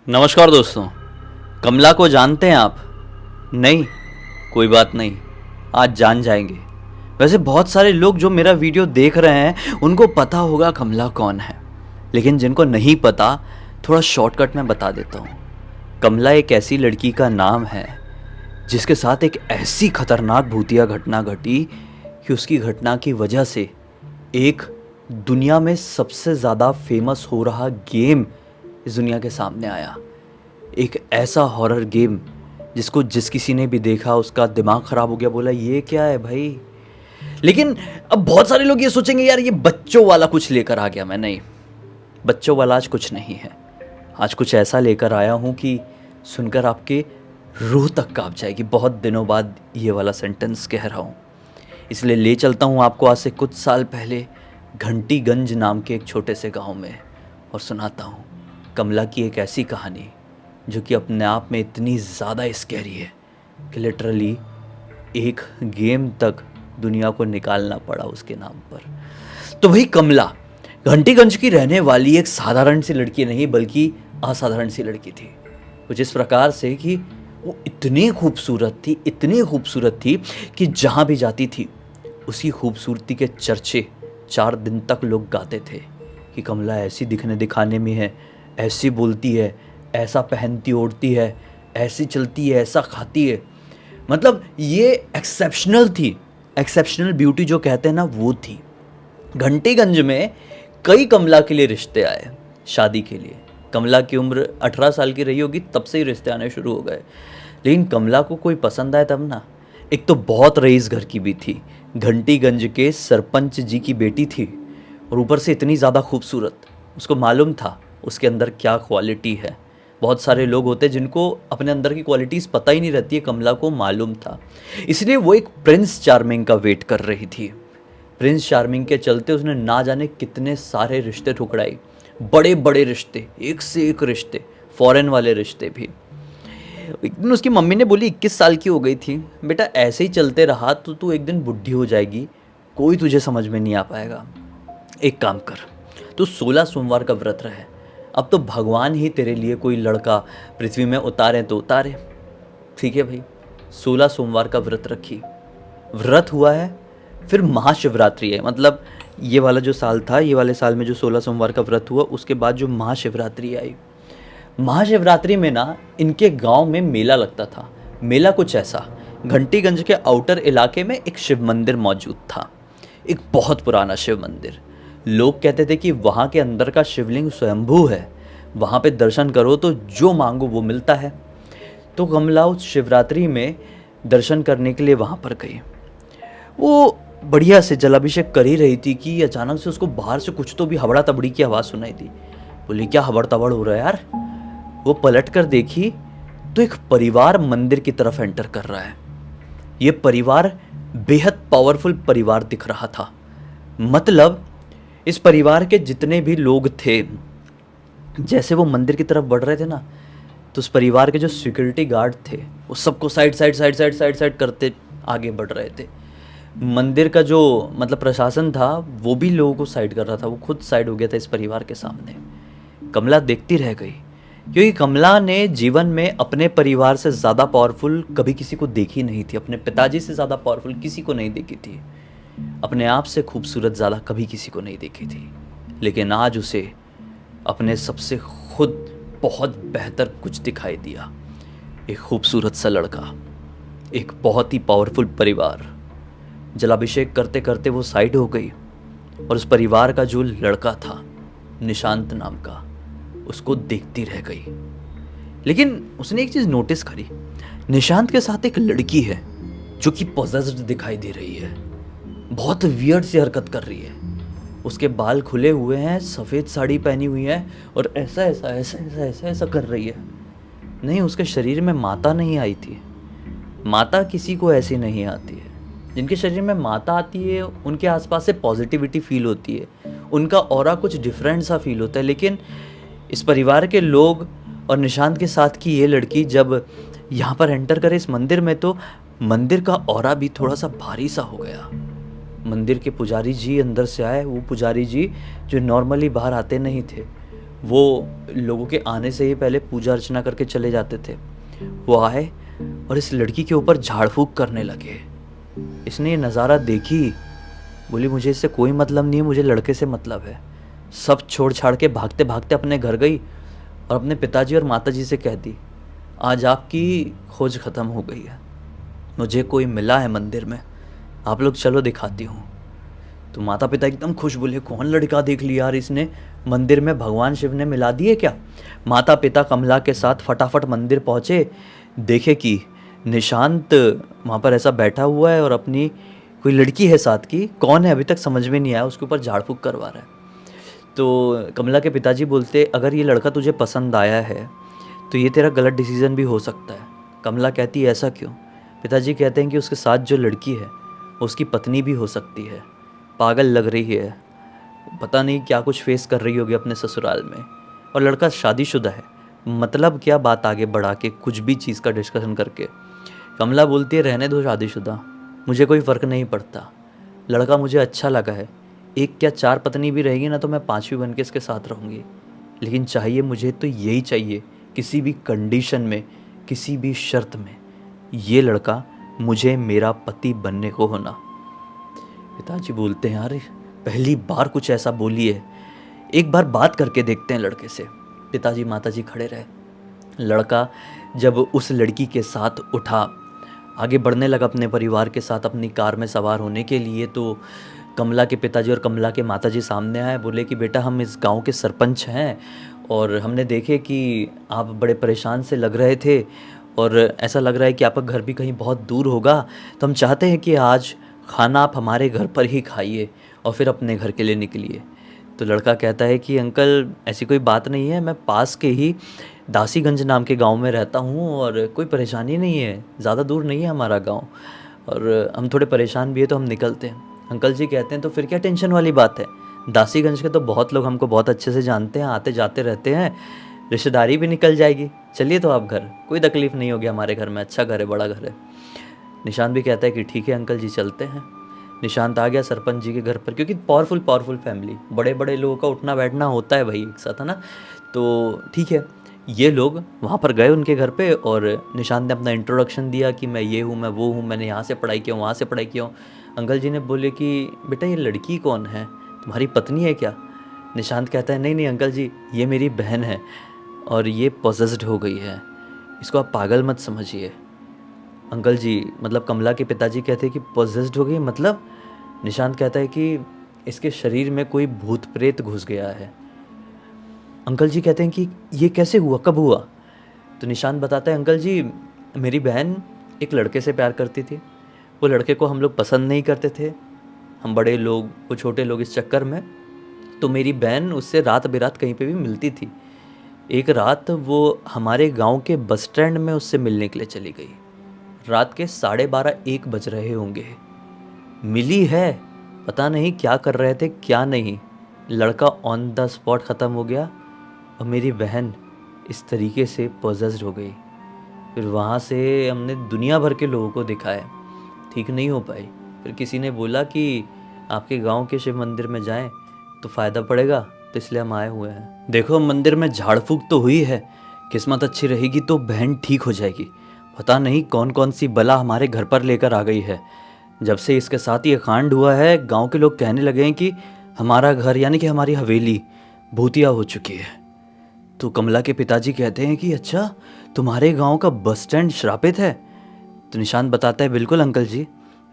नमस्कार दोस्तों। कमला को जानते हैं आप? नहीं, कोई बात नहीं, आज जान जाएंगे। वैसे बहुत सारे लोग जो मेरा वीडियो देख रहे हैं उनको पता होगा कमला कौन है, लेकिन जिनको नहीं पता थोड़ा शॉर्टकट में बता देता हूँ। कमला एक ऐसी लड़की का नाम है जिसके साथ एक ऐसी खतरनाक भूतिया घटना घटी कि उसकी घटना की वजह से एक दुनिया में सबसे ज़्यादा फेमस हो रहा गेम इस दुनिया के सामने आया। एक ऐसा हॉरर गेम जिस किसी ने भी देखा उसका दिमाग ख़राब हो गया, बोला ये क्या है भाई। लेकिन अब बहुत सारे लोग ये सोचेंगे यार ये बच्चों वाला कुछ लेकर आ गया मैं। नहीं, बच्चों वाला आज कुछ नहीं है। आज कुछ ऐसा लेकर आया हूँ कि सुनकर आपके रूह तक कांप जाएगी। बहुत दिनों बाद ये वाला सेंटेंस कह रहा हूँ, इसलिए ले चलता हूँ आपको आज से कुछ साल पहले घंटीगंज नाम के एक छोटे से गांव में और सुनाता हूँ कमला की एक ऐसी कहानी जो कि अपने आप में इतनी ज़्यादा स्कैरी है कि लिटरली एक गेम तक दुनिया को निकालना पड़ा उसके नाम पर। तो भाई कमला घंटीगंज की रहने वाली एक साधारण सी लड़की नहीं बल्कि असाधारण सी लड़की थी। कुछ इस प्रकार से कि वो इतनी खूबसूरत थी कि जहाँ भी जाती थी उसी खूबसूरती के चर्चे 4 दिन तक लोग गाते थे कि कमला ऐसी दिखने दिखाने में है, ऐसी बोलती है, ऐसा पहनती ओढ़ती है, ऐसी चलती है, ऐसा खाती है। मतलब ये एक्सेप्शनल थी। एक्सेप्शनल ब्यूटी जो कहते हैं ना वो थी। घंटीगंज में कई कमला के लिए रिश्ते आए शादी के लिए। कमला की उम्र 18 साल की रही होगी तब से ही रिश्ते आने शुरू हो गए। लेकिन कमला को कोई पसंद आए तब ना। एक तो बहुत रईस घर की भी थी, घंटीगंज के सरपंच जी की बेटी थी और ऊपर से इतनी ज़्यादा खूबसूरत। उसको मालूम था उसके अंदर क्या क्वालिटी है। बहुत सारे लोग होते हैं जिनको अपने अंदर की क्वालिटीज़ पता ही नहीं रहती है, कमला को मालूम था। इसलिए वो एक प्रिंस चार्मिंग का वेट कर रही थी। प्रिंस चार्मिंग के चलते उसने ना जाने कितने सारे रिश्ते ठुकराए, बड़े बड़े रिश्ते, एक से एक रिश्ते, फॉरेन वाले रिश्ते भी। एक दिन उसकी मम्मी ने बोली 21 साल की हो गई थी, बेटा ऐसे ही चलते रहा तो तू एक दिन बुढ़ी हो जाएगी, कोई तुझे समझ में नहीं आ पाएगा। एक काम कर, तू 16 सोमवार का व्रत रहे। अब तो भगवान ही तेरे लिए कोई लड़का पृथ्वी में उतारे तो उतारे। ठीक है भाई, 16 सोमवार का व्रत रखी। व्रत हुआ है, फिर महाशिवरात्रि है। मतलब ये वाला जो साल था, ये वाले साल में जो 16 सोमवार का व्रत हुआ उसके बाद जो महाशिवरात्रि आई। महाशिवरात्रि में ना इनके गांव में मेला लगता था। मेला कुछ ऐसा, घंटीगंज के आउटर इलाके में एक शिव मंदिर मौजूद था, एक बहुत पुराना शिव मंदिर। लोग कहते थे कि वहाँ के अंदर का शिवलिंग स्वयंभू है, वहाँ पे दर्शन करो तो जो मांगो वो मिलता है। तो कमला उस शिवरात्रि में दर्शन करने के लिए वहाँ पर गई। वो बढ़िया से जलाभिषेक कर ही रही थी कि अचानक से उसको बाहर से कुछ तो भी हबड़ा तबड़ी की आवाज़ सुनाई दी। बोली क्या हबड़ तबड़ हो रहा है यार। वो पलट कर देखी तो एक परिवार मंदिर की तरफ एंटर कर रहा है। ये परिवार बेहद पावरफुल परिवार दिख रहा था। मतलब इस परिवार के जितने भी लोग थे, जैसे वो मंदिर की तरफ बढ़ रहे थे ना, तो उस परिवार के जो सिक्योरिटी गार्ड थे वो सबको साइड करते आगे बढ़ रहे थे। मंदिर का जो मतलब प्रशासन था वो भी लोगों को साइड कर रहा था, वो खुद साइड हो गया था इस परिवार के सामने। कमला देखती रह गई, क्योंकि कमला ने जीवन में अपने परिवार से ज़्यादा पावरफुल कभी किसी को देखी नहीं थी। अपने पिताजी से ज़्यादा पावरफुल किसी को नहीं देखी थी। अपने आप से खूबसूरत ज़्यादा कभी किसी को नहीं देखी थी। लेकिन आज उसे अपने सबसे खुद बहुत बेहतर कुछ दिखाई दिया। एक खूबसूरत सा लड़का, एक बहुत ही पावरफुल परिवार। जलाभिषेक करते करते वो साइड हो गई और उस परिवार का जो लड़का था निशांत नाम का, उसको देखती रह गई। लेकिन उसने एक चीज़ नोटिस करी, निशांत के साथ एक लड़की है जो कि पॉजेस्ड दिखाई दे रही है, बहुत वियर्ड सी हरकत कर रही है। उसके बाल खुले हुए हैं, सफ़ेद साड़ी पहनी हुई है और ऐसा ऐसा ऐसा ऐसा ऐसा ऐसा कर रही है। नहीं, उसके शरीर में माता नहीं आई थी। माता किसी को ऐसी नहीं आती है। जिनके शरीर में माता आती है उनके आसपास से पॉजिटिविटी फील होती है, उनका ऑरा कुछ डिफरेंट सा फील होता है। लेकिन इस परिवार के लोग और निशांत के साथ की ये लड़की जब यहाँ पर एंटर करे इस मंदिर में, तो मंदिर का ऑरा भी थोड़ा सा भारी सा हो गया। मंदिर के पुजारी जी अंदर से आए। वो पुजारी जी जो नॉर्मली बाहर आते नहीं थे, वो लोगों के आने से ही पहले पूजा अर्चना करके चले जाते थे। वो आए और इस लड़की के ऊपर झाड़ फूक करने लगे। इसने ये नज़ारा देखी, बोली मुझे इससे कोई मतलब नहीं है, मुझे लड़के से मतलब है। सब छोड़ छाड़ के भागते भागते अपने घर गई और अपने पिताजी और माताजी से कह दी, आज आपकी खोज ख़त्म हो गई है, मुझे कोई मिला है मंदिर में, आप लोग चलो दिखाती हूँ। तो माता पिता एकदम खुश, बोले कौन लड़का देख लिया यार इसने, मंदिर में भगवान शिव ने मिला दिए क्या। माता पिता कमला के साथ फटाफट मंदिर पहुँचे, देखे कि निशांत वहाँ पर ऐसा बैठा हुआ है और अपनी कोई लड़की है साथ की, कौन है अभी तक समझ में नहीं आया, उसके ऊपर झाड़ फूक करवा रहा है। तो कमला के पिताजी बोलते अगर ये लड़का तुझे पसंद आया है तो ये तेरा गलत डिसीज़न भी हो सकता है। कमला कहती है ऐसा क्यों। पिताजी कहते हैं कि उसके साथ जो लड़की है उसकी पत्नी भी हो सकती है, पागल लग रही है, पता नहीं क्या कुछ फेस कर रही होगी अपने ससुराल में, और लड़का शादीशुदा है। मतलब क्या बात आगे बढ़ा के कुछ भी चीज़ का डिस्कशन करके। कमला बोलती है रहने दो शादीशुदा, मुझे कोई फ़र्क नहीं पड़ता, लड़का मुझे अच्छा लगा है, एक क्या चार पत्नी भी रहेगी ना तो मैं पांचवी बन के इसके साथ रहूँगी, लेकिन चाहिए मुझे तो यही चाहिए, किसी भी कंडीशन में, किसी भी शर्त में, ये लड़का मुझे मेरा पति बनने को होना। पिताजी बोलते हैं यार पहली बार कुछ ऐसा बोली है, एक बार बात करके देखते हैं लड़के से। पिताजी माताजी खड़े रहे। लड़का जब उस लड़की के साथ उठा, आगे बढ़ने लगा अपने परिवार के साथ अपनी कार में सवार होने के लिए, तो कमला के पिताजी और कमला के माताजी सामने आए। बोले कि बेटा हम इस गांव के सरपंच हैं और हमने देखे कि आप बड़े परेशान से लग रहे थे और ऐसा लग रहा है कि आपका घर भी कहीं बहुत दूर होगा, तो हम चाहते हैं कि आज खाना आप हमारे घर पर ही खाइए और फिर अपने घर के लिए निकलिए। तो लड़का कहता है कि अंकल ऐसी कोई बात नहीं है, मैं पास के ही दासीगंज नाम के गांव में रहता हूं और कोई परेशानी नहीं है, ज़्यादा दूर नहीं है हमारा गांव, और हम थोड़े परेशान भी है तो हम निकलते हैं। अंकल जी कहते हैं तो फिर क्या टेंशन वाली बात है, दासीगंज के तो बहुत लोग हमको बहुत अच्छे से जानते हैं, आते जाते रहते हैं, रिश्तेदारी भी निकल जाएगी, चलिए तो आप घर, कोई तकलीफ़ नहीं होगी हमारे घर में, अच्छा घर है, बड़ा घर है। निशांत भी कहता है कि ठीक है अंकल जी चलते हैं। निशांत आ गया सरपंच जी के घर पर, क्योंकि पावरफुल फैमिली, बड़े बड़े लोगों का उठना बैठना होता है भाई एक साथ, है ना। तो ठीक है, ये लोग वहाँ पर गए उनके घर पे और निशांत ने अपना इंट्रोडक्शन दिया कि मैं ये हूँ, मैं वो हूँ, मैंने यहाँ से पढ़ाई किया हूँ, वहाँ से पढ़ाई किया हूँ। अंकल जी ने बोले कि बेटा ये लड़की कौन है, तुम्हारी पत्नी है क्या। निशांत कहता है नहीं नहीं अंकल जी, ये मेरी बहन है और ये पोजेस्ड हो गई है, इसको आप पागल मत समझिए। अंकल जी मतलब कमला के पिताजी कहते हैं कि पोजेस्ड हो गई मतलब। निशांत कहता है कि इसके शरीर में कोई भूत प्रेत घुस गया है। अंकल जी कहते हैं कि ये कैसे हुआ, कब हुआ। तो निशांत बताता है अंकल जी मेरी बहन एक लड़के से प्यार करती थी, वो लड़के को हम लोग पसंद नहीं करते थे, हम बड़े लोग वो छोटे लोग इस चक्कर में, तो मेरी बहन उससे रात बेरात कहीं पे भी मिलती थी। एक रात वो हमारे गांव के बस स्टैंड में उससे मिलने के लिए चली गई, रात के 12:30-1 बज रहे होंगे, मिली है, पता नहीं क्या कर रहे थे क्या नहीं, लड़का ऑन द स्पॉट ख़त्म हो गया और मेरी बहन इस तरीके से पोजेस्ड हो गई। फिर वहाँ से हमने दुनिया भर के लोगों को दिखाया, ठीक नहीं हो पाई। फिर किसी ने बोला कि आपके गांव के शिव मंदिर में जाएं तो फ़ायदा पड़ेगा, तो इसलिए हम आए हुए हैं। देखो मंदिर में झाड़ फूक तो हुई है, किस्मत अच्छी रहेगी तो बहन ठीक हो जाएगी। पता नहीं कौन कौन सी बला हमारे घर पर लेकर आ गई है। जब से इसके साथ ये कांड हुआ है गांव के लोग कहने लगे हैं कि हमारा घर यानी कि हमारी हवेली भूतिया हो चुकी है। तो कमला के पिताजी कहते हैं कि अच्छा तुम्हारे गांव का बस स्टैंड श्रापित है। तो निशांत बताता है बिल्कुल अंकल जी,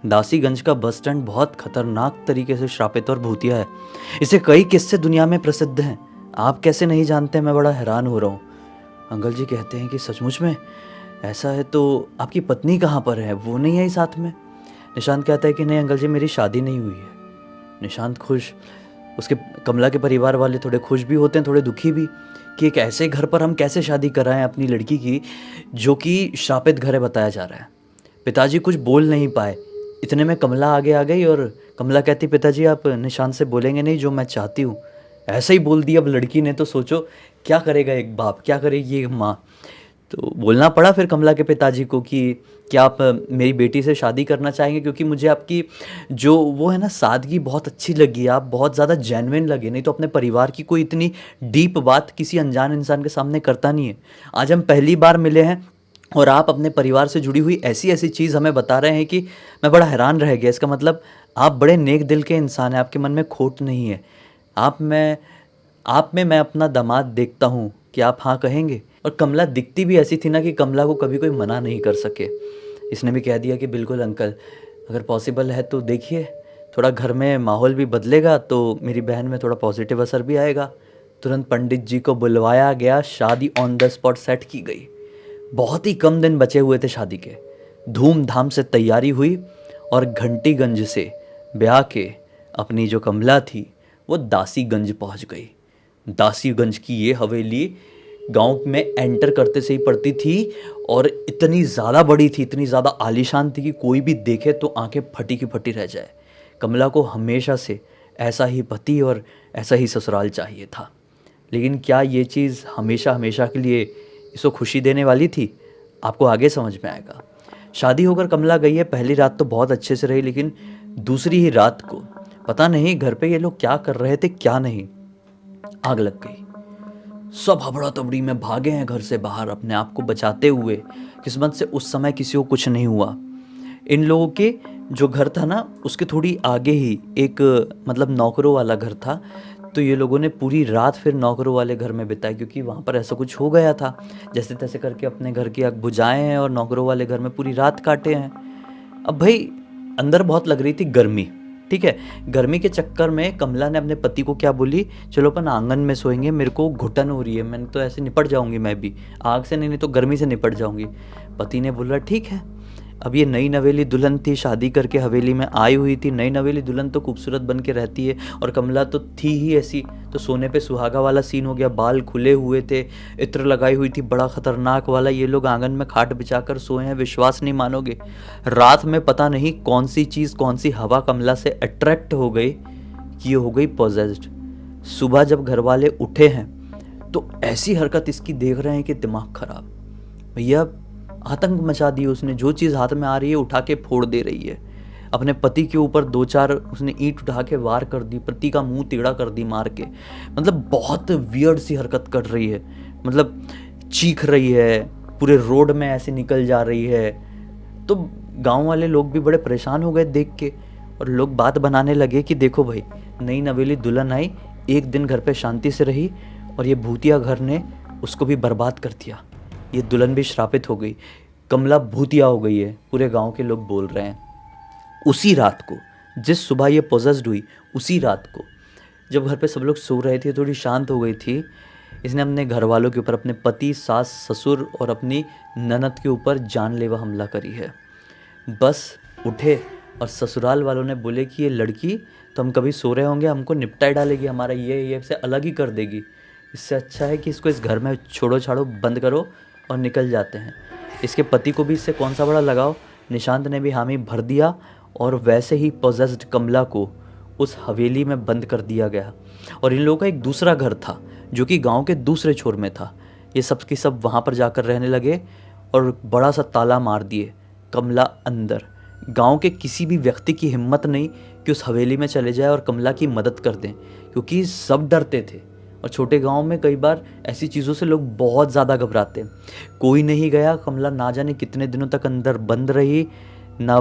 दासीगंज का बस स्टैंड बहुत खतरनाक तरीके से श्रापित और भूतिया है, इसे कई किस्से दुनिया में प्रसिद्ध हैं, आप कैसे नहीं जानते, मैं बड़ा हैरान हो रहा हूँ। अंकल जी कहते हैं कि सचमुच में ऐसा है तो आपकी पत्नी कहाँ पर है, वो नहीं आई साथ में। निशांत कहता है कि नहीं अंकल जी मेरी शादी नहीं हुई है। निशांत खुश, उसके कमला के परिवार वाले थोड़े खुश भी होते हैं थोड़े दुखी भी कि एक ऐसे घर पर हम कैसे शादी कराएं अपनी लड़की की जो कि श्रापित घर है बताया जा रहा है। पिताजी कुछ बोल नहीं पाए, इतने में कमला आगे आ गई और कमला कहती पिताजी आप निशांत से बोलेंगे नहीं जो मैं चाहती हूँ। ऐसे ही बोल दिया अब लड़की ने, तो सोचो क्या करेगा एक बाप, क्या करेगी एक माँ। तो बोलना पड़ा फिर कमला के पिताजी को कि क्या आप मेरी बेटी से शादी करना चाहेंगे, क्योंकि मुझे आपकी जो वो है ना सादगी बहुत अच्छी लगी, आप बहुत ज़्यादा जेन्युइन लगे। नहीं तो अपने परिवार की कोई इतनी डीप बात किसी अनजान इंसान के सामने करता नहीं है। आज हम पहली बार मिले हैं और आप अपने परिवार से जुड़ी हुई ऐसी ऐसी चीज़ हमें बता रहे हैं कि मैं बड़ा हैरान रह गया। इसका मतलब आप बड़े नेक दिल के इंसान हैं, आपके मन में खोट नहीं है। आप में मैं अपना दामाद देखता हूँ, कि आप हाँ कहेंगे? और कमला दिखती भी ऐसी थी ना कि कमला को कभी कोई मना नहीं कर सके। इसने भी कह दिया कि बिल्कुल अंकल, अगर पॉसिबल है तो देखिए, थोड़ा घर में माहौल भी बदलेगा तो मेरी बहन में थोड़ा पॉजिटिव असर भी आएगा। तुरंत पंडित जी को बुलवाया गया, शादी ऑन द स्पॉट सेट की गई। बहुत ही कम दिन बचे हुए थे शादी के। धूमधाम से तैयारी हुई और घंटीगंज से ब्याह के अपनी जो कमला थी वो दासीगंज पहुंच गई। दासीगंज की ये हवेली गांव में एंटर करते से ही पड़ती थी और इतनी ज़्यादा बड़ी थी, इतनी ज़्यादा आलीशान थी कि कोई भी देखे तो आंखें फटी की फटी रह जाए। कमला को हमेशा से ऐसा ही पति और ऐसा ही ससुराल चाहिए था। लेकिन क्या ये चीज़ हमेशा हमेशा के लिए इसको खुशी देने वाली थी? आपको आगे समझ में आएगा। शादी होकर कमला गई है। पहली रात तो बहुत अच्छे से रही, लेकिन दूसरी ही रात को पता नहीं घर पे ये लोग क्या कर रहे थे क्या नहीं, आग लग गई। सब हबड़ा तबड़ी में भागे हैं घर से बाहर अपने आप को बचाते हुए। किस्मत से उस समय किसी को कुछ नहीं हुआ। इन लोगों के जो घर था ना उसके थोड़ी आगे ही एक मतलब नौकरों वाला घर था। तो ये लोगों ने पूरी रात फिर नौकरों वाले घर में बिताई, क्योंकि वहाँ पर ऐसा कुछ हो गया था। जैसे तैसे करके अपने घर की आग बुझाए हैं और नौकरों वाले घर में पूरी रात काटे हैं। अब भाई अंदर बहुत लग रही थी गर्मी, ठीक है। गर्मी के चक्कर में कमला ने अपने पति को क्या बोली, चलो अपन आंगन में सोएंगे, मेरे को घुटन हो रही है, मैंने तो ऐसे निपट जाऊंगी, मैं भी आग से नहीं तो गर्मी से निपट जाऊंगी। पति ने बोला ठीक है। अब ये नई नवेली दुल्हन थी, शादी करके हवेली में आई हुई थी। नई नवेली दुल्हन तो खूबसूरत बन के रहती है और कमला तो थी ही ऐसी। तो सोने पे सुहागा वाला सीन हो गया। बाल खुले हुए थे, इत्र लगाई हुई थी बड़ा खतरनाक वाला। ये लोग आंगन में खाट बिछाकर सोए हैं। विश्वास नहीं मानोगे, रात में पता नहीं कौन सी चीज़ कौन सी हवा कमला से अट्रैक्ट हो गई कि ये हो गई पोजेस्ड। सुबह जब घर वाले उठे हैं तो ऐसी हरकत इसकी देख रहे हैं कि दिमाग खराब। भैया आतंक मचा दी उसने। जो चीज़ हाथ में आ रही है उठा के फोड़ दे रही है। अपने पति के ऊपर 2-4 उसने ईंट उठा के वार कर दी, पति का मुंह टेढ़ा कर दी मार के। मतलब बहुत वियर्ड सी हरकत कर रही है। मतलब चीख रही है, पूरे रोड में ऐसे निकल जा रही है। तो गांव वाले लोग भी बड़े परेशान हो गए देख के, और लोग बात बनाने लगे कि देखो भाई, नई नवेली दुल्हन आई, एक दिन घर पे शांति से रही और ये भूतिया घर ने उसको भी बर्बाद कर दिया। ये दुल्हन भी श्रापित हो गई, कमला भूतिया हो गई है, पूरे गांव के लोग बोल रहे हैं। उसी रात को, जिस सुबह ये पोजेस्ड हुई, उसी रात को जब घर पे सब लोग सो रहे थे, थोड़ी शांत हो गई थी, इसने अपने घर वालों के ऊपर, अपने पति, सास, ससुर और अपनी ननद के ऊपर जानलेवा हमला करी है। बस उठे और ससुराल वालों ने बोले कि ये लड़की तो हम कभी सो रहे होंगे, हमको निपटाई डालेगी, हमारा ये से अलग ही कर देगी। इससे अच्छा है कि इसको इस घर में छोड़ो छाड़ो, बंद करो और निकल जाते हैं। इसके पति को भी इससे कौन सा बड़ा लगाव। निशांत ने भी हामी भर दिया और वैसे ही पोजेस्ड कमला को उस हवेली में बंद कर दिया गया। और इन लोगों का एक दूसरा घर था जो कि गांव के दूसरे छोर में था। ये सब की सब वहाँ पर जाकर रहने लगे और बड़ा सा ताला मार दिए। कमला अंदर। गांव के किसी भी व्यक्ति की हिम्मत नहीं कि उस हवेली में चले जाए और कमला की मदद कर दें, क्योंकि सब डरते थे। और छोटे गांव में कई बार ऐसी चीज़ों से लोग बहुत ज़्यादा घबराते हैं। कोई नहीं गया। कमला ना जाने कितने दिनों तक अंदर बंद रही, ना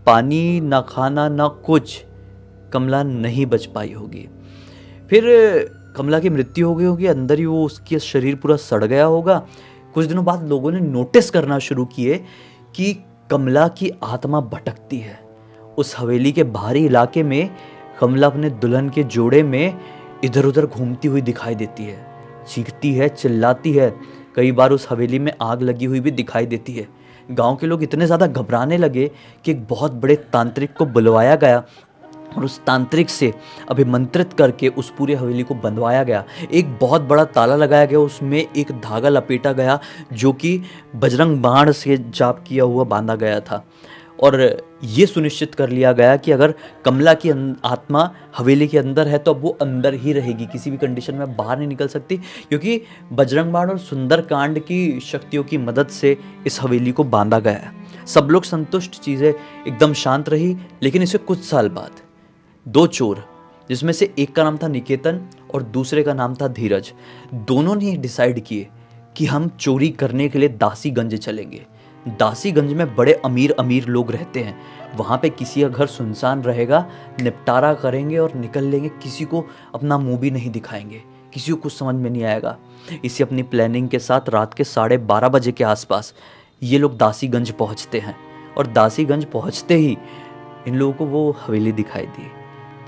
पानी, ना खाना, ना कुछ। कमला नहीं बच पाई होगी। फिर कमला की मृत्यु हो गई होगी, अंदर ही वो उसकी शरीर पूरा सड़ गया होगा। कुछ दिनों बाद लोगों ने नोटिस करना शुरू किए कि कमला की आत्मा भटकती है। उस हवेली के बाहरी इलाके में कमला अपने दुल्हन के जोड़े में इधर उधर घूमती हुई दिखाई देती है, चीखती है, चिल्लाती है। कई बार उस हवेली में आग लगी हुई भी दिखाई देती है। गांव के लोग इतने ज़्यादा घबराने लगे कि एक बहुत बड़े तांत्रिक को बुलवाया गया और उस तांत्रिक से अभिमंत्रित करके उस पूरे हवेली को बंधवाया गया। एक बहुत बड़ा ताला लगाया गया, उसमें एक धागा लपेटा गया जो कि बजरंग बाण से जाप किया हुआ बांधा गया था। और ये सुनिश्चित कर लिया गया कि अगर कमला की आत्मा हवेली के अंदर है तो अब वो अंदर ही रहेगी, किसी भी कंडीशन में बाहर नहीं निकल सकती, क्योंकि बजरंग बाण और सुंदरकांड की शक्तियों की मदद से इस हवेली को बांधा गया है। सब लोग संतुष्ट, चीज़ें एकदम शांत रही। लेकिन इससे कुछ साल बाद दो चोर, जिसमें से एक का नाम था निकेतन और दूसरे का नाम था धीरज, दोनों ने डिसाइड किए कि हम चोरी करने के लिए दासीगंज चलेंगे। दासीगंज में बड़े अमीर अमीर लोग रहते हैं, वहाँ पे किसी का घर सुनसान रहेगा, निपटारा करेंगे और निकल लेंगे, किसी को अपना मुंह भी नहीं दिखाएंगे, किसी को कुछ समझ में नहीं आएगा। इसी अपनी प्लानिंग के साथ रात के 12:30 के आसपास ये लोग दासीगंज पहुँचते हैं और दासीगंज पहुँचते ही इन लोगों को वो हवेली दिखाई दी।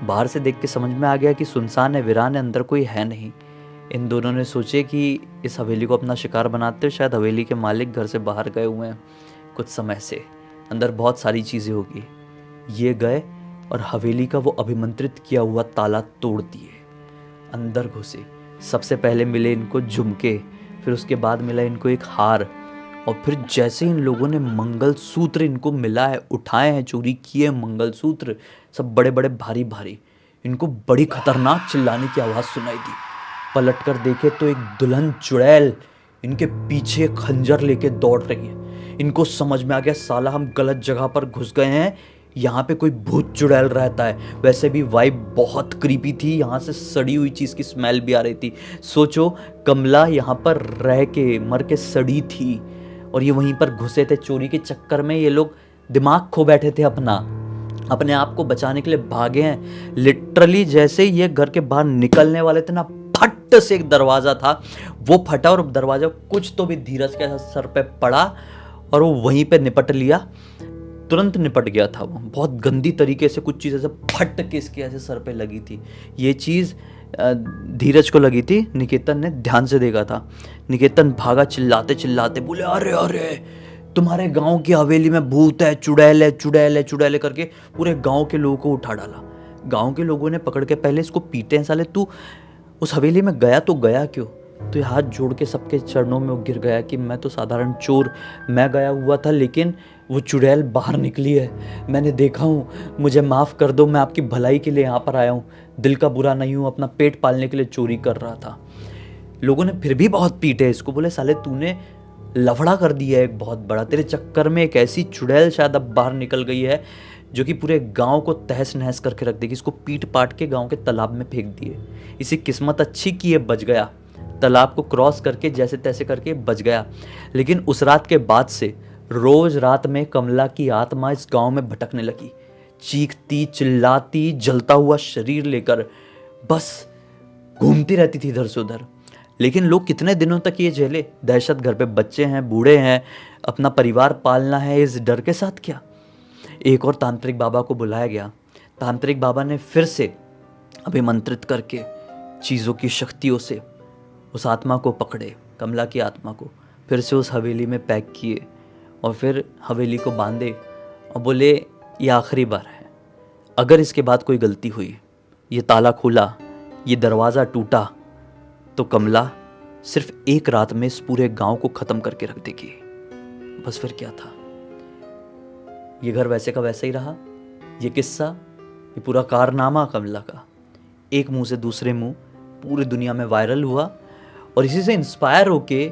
बाहर से देख के समझ में आ गया कि सुनसान है, वीरान है, अंदर कोई है नहीं। इन दोनों ने सोचे कि इस हवेली को अपना शिकार बनाते, शायद हवेली के मालिक घर से बाहर गए हुए हैं कुछ समय से, अंदर बहुत सारी चीज़ें होगी। ये गए और हवेली का वो अभिमंत्रित किया हुआ ताला तोड़ दिए, अंदर घुसे। सबसे पहले मिले इनको झुमके, फिर उसके बाद मिला इनको एक हार, और फिर जैसे इन लोगों ने मंगलसूत्र इनको मिला है, उठाए हैं, चोरी किए मंगलसूत्र, सब बड़े बड़े भारी भारी, इनको बड़ी खतरनाक चिल्लाने की आवाज़ सुनाई दी। पलट कर देखे तो एक दुल्हन चुड़ैल इनके पीछे खंजर लेके दौड़ रही है। इनको समझ में आ गया, साला हम गलत जगह पर घुस गए हैं, यहाँ पे कोई भूत चुड़ैल रहता है। वैसे भी वाइब बहुत क्रीपी थी, यहाँ से सड़ी हुई चीज़ की स्मेल भी आ रही थी। सोचो, कमला यहाँ पर रह के मर के सड़ी थी और ये वहीं पर घुसे थे चोरी के चक्कर में। ये लोग दिमाग खो बैठे थे अपने आप को बचाने के लिए भागे हैं। लिटरली जैसे ये घर के बाहर निकलने वाले थे ना, फट से एक दरवाज़ा था, वो फटा और दरवाज़ा कुछ तो भी धीरज के सर पे पड़ा और वो वहीं पे निपट लिया, तुरंत निपट गया था। वो बहुत गंदी तरीके से कुछ चीज़ ऐसे फट के इसके ऐसे सर पे लगी थी। ये चीज़ धीरज को लगी थी, निकेतन ने ध्यान से देखा था। निकेतन भागा चिल्लाते चिल्लाते, बोले अरे अरे तुम्हारे गांव की हवेली में भूत है, चुड़ैल है, चुड़ैल है, चुड़ैल है करके पूरे गांव के लोगों को उठा डाला। गांव के लोगों ने पकड़ के पहले इसको पीटे हैं, साले तू उस हवेली में गया तो गया क्यों? तो ये हाथ जोड़ के सबके चरणों में गिर गया कि मैं तो साधारण चोर, मैं गया हुआ था, लेकिन वो चुड़ैल बाहर निकली है, मैंने देखा हूँ, मुझे माफ़ कर दो, मैं आपकी भलाई के लिए यहाँ पर आया हूँ, दिल का बुरा नहीं हूँ, अपना पेट पालने के लिए चोरी कर रहा था। लोगों ने फिर भी बहुत पीटे इसको, बोले साले तूने लफड़ा कर दिया है एक बहुत बड़ा, तेरे चक्कर में एक ऐसी चुड़ैल शायद अब बाहर निकल गई है जो कि पूरे गांव को तहस नहस करके रख देगी। इसको पीट पाट के गांव के तालाब में फेंक दिए। इसी किस्मत अच्छी की ये बच गया, तालाब को क्रॉस करके जैसे तैसे करके बच गया। लेकिन उस रात के बाद से रोज रात में कमला की आत्मा इस गांव में भटकने लगी, चीखती चिल्लाती, जलता हुआ शरीर लेकर बस घूमती रहती थी इधर से उधर। लेकिन लोग कितने दिनों तक ये झेले? दहशत, घर पे बच्चे हैं, बूढ़े हैं, अपना परिवार पालना है, इस डर के साथ क्या? एक और तांत्रिक बाबा को बुलाया गया। तांत्रिक बाबा ने फिर से अभिमंत्रित करके चीज़ों की शक्तियों से उस आत्मा को पकड़े, कमला की आत्मा को फिर से उस हवेली में पैक किए और फिर हवेली को बांधे और बोले ये आखिरी बार है, अगर इसके बाद कोई गलती हुई, ये ताला खुला, ये दरवाज़ा टूटा, तो कमला सिर्फ एक रात में इस पूरे गांव को ख़त्म करके रख देगी। बस फिर क्या था, ये घर वैसे का वैसा ही रहा। ये किस्सा, ये पूरा कारनामा कमला का एक मुंह से दूसरे मुंह पूरी दुनिया में वायरल हुआ और इसी से इंस्पायर होके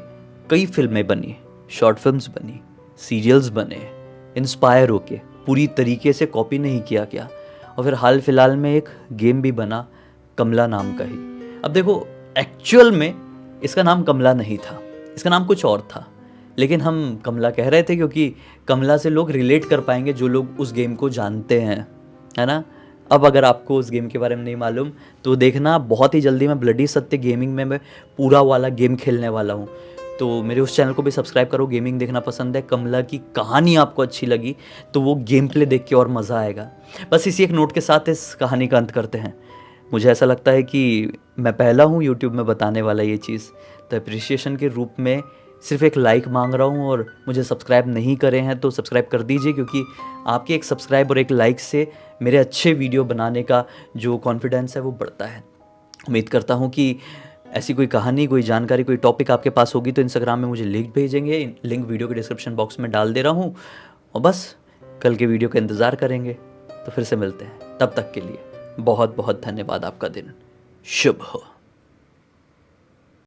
कई फिल्में बनी, शॉर्ट फिल्म्स बनी, सीरियल्स बने, इंस्पायर होके, पूरी तरीके से कॉपी नहीं किया गया। और फिर हाल फिलहाल में एक गेम भी बना कमला नाम का ही। अब देखो, एक्चुअल में इसका नाम कमला नहीं था, इसका नाम कुछ और था, लेकिन हम कमला कह रहे थे क्योंकि कमला से लोग रिलेट कर पाएंगे जो लोग उस गेम को जानते हैं, है ना। अब अगर आपको उस गेम के बारे में नहीं मालूम तो देखना, बहुत ही जल्दी मैं ब्लडी सत्य गेमिंग में मैं पूरा वाला गेम खेलने वाला हूँ, तो मेरे उस चैनल को भी सब्सक्राइब करो। गेमिंग देखना पसंद है, कमला की कहानी आपको अच्छी लगी तो वो गेम प्ले देख के और मज़ा आएगा। बस इसी एक नोट के साथ इस कहानी का अंत करते हैं। मुझे ऐसा लगता है कि मैं पहला हूँ यूट्यूब में बताने वाला ये चीज़, तो अप्रिसिएशन के रूप में सिर्फ एक लाइक मांग रहा हूँ, और मुझे सब्सक्राइब नहीं करे हैं तो सब्सक्राइब कर दीजिए, क्योंकि आपके एक सब्सक्राइब और एक लाइक से मेरे अच्छे वीडियो बनाने का जो कॉन्फिडेंस है वो बढ़ता है। उम्मीद करता हूँ कि ऐसी कोई कहानी, कोई जानकारी, कोई टॉपिक आपके पास होगी तो इंस्टाग्राम में मुझे लिंक भेजेंगे, लिंक वीडियो के डिस्क्रिप्शन बॉक्स में डाल दे रहा हूँ। और बस कल के वीडियो का इंतज़ार करेंगे। तो फिर से मिलते हैं, तब तक के लिए बहुत बहुत धन्यवाद। आपका दिन शुभ हो।